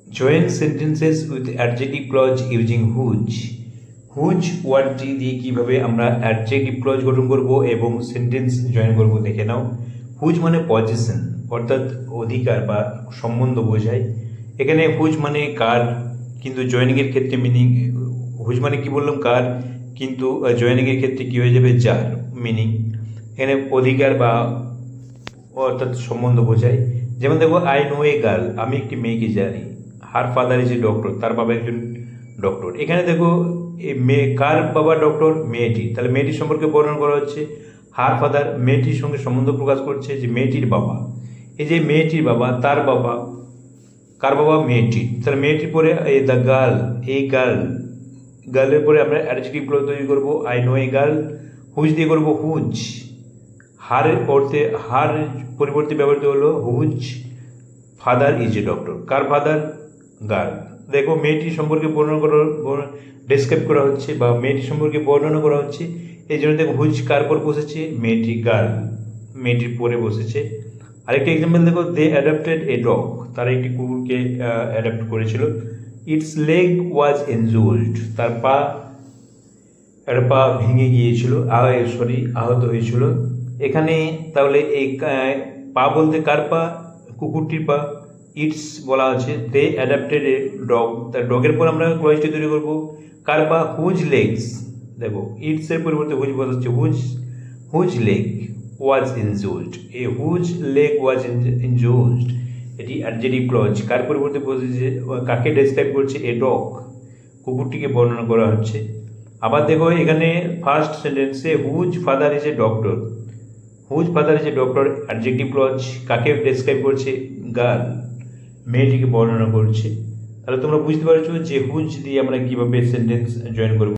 Join sentences with adjective clause using whose. Whose ওয়ার্ডটি দিয়ে কিভাবে আমরা অ্যাডজেক্টিভ ক্লজ গঠন করব এবং সেন্টেন্স জয়েন করব দেখে নাও। হুজ মানে পজিশন অর্থাৎ অধিকার বা সম্বন্ধ বোঝায়। এখানে হুজ মানে কার, কিন্তু জয়েনিং এর ক্ষেত্রে মিনিং হুজ মানে কি বললাম কার, কিন্তু জয়েনিং এর ক্ষেত্রে কি হয়ে যাবে যার মিনিং। এখানে অধিকার বা অর্থাৎ সম্বন্ধ বোঝায়। যেমন দেখো আই নো এ গার্ল, আমি একটি মেয়েকে জানি। Her father is a doctor, তার বাবা একজন ডক্টর। এখানে দেখো মেয়ে কার বাবা ডক্টর, মেয়েটি, তাহলে মেয়েটির সম্পর্কে বর্ণনা করা হচ্ছে। হার ফাদার মেয়েটির সঙ্গে সম্বন্ধ প্রকাশ করছে যে মেয়েটির বাবা। এই যে মেয়েটির বাবা, তার বাবা, কার বাবা, মেয়েটির। তাহলে মেয়েটির পরে এই দ্য গার্ল, এই গার্ল, গার্লের পরে আমরা অ্যাডজেক্টিভ ক্লজ তৈরি করবো। I know a girl, whose দিয়ে করবো হুজ। হারের অর্থে হার পরিবর্তে ব্যবহৃত হলো whose father is a doctor, কার ফাদার, গার্ল। দেখো মেয়েটির সম্পর্কে বর্ণনা করা ডেসক্রাইব করা হচ্ছে বা মেয়েটির সম্পর্কে বর্ণনা করা হচ্ছে। এই জন্য দেখো হুজ কার পর বসেছে, মেয়েটি, গার্ল মেয়েটির পরে বসেছে। আরেকটা এক্সাম্পল দেখো দে অ্যাডাপ্টেড এ ডগ, তারা একটি কুকুরকে অ্যাডাপ্ট করেছিল। ইটস লেগ ওয়াজ ইনজুরড, তার পা ভেঙে গিয়েছিল, আহত হয়েছিল। এখানে তাহলে এই পা বলতে কার পা, কুকুরটির পা। ইটস বলা আছে দে অ্যাডাপ্টেড এ ডগ, তার ডগের পর আমরা ক্লজটি তৈরি করবো। কার পা, হুজ লেগস। দেখো ইটস এর পরিবর্তে হুজ বসাচ্ছে, হুজ লেগ ওয়াজ ইনজুরড, এ হুজ লেগ ওয়াজ ইনজুরড। এটি অ্যাডজেক্টিভ ক্লজ, কার পরিবর্তে বসেছে, কাকে ডেসক্রাইব করছে, এ ডগ, কুকুরটিকে বর্ণনা করা হচ্ছে। আবার দেখো এখানে ফার্স্ট সেন্টেন্সে whose father is a doctor, whose father is a doctor adjective clause, কাকে ডেসক্রাইব করছে, গার্ল, মেয়েটিকে বর্ণনা করছে। তাহলে তোমরা বুঝতে পারছো যে হুজ দিয়ে আমরা কিভাবে সেন্টেন্স জয়েন করবো।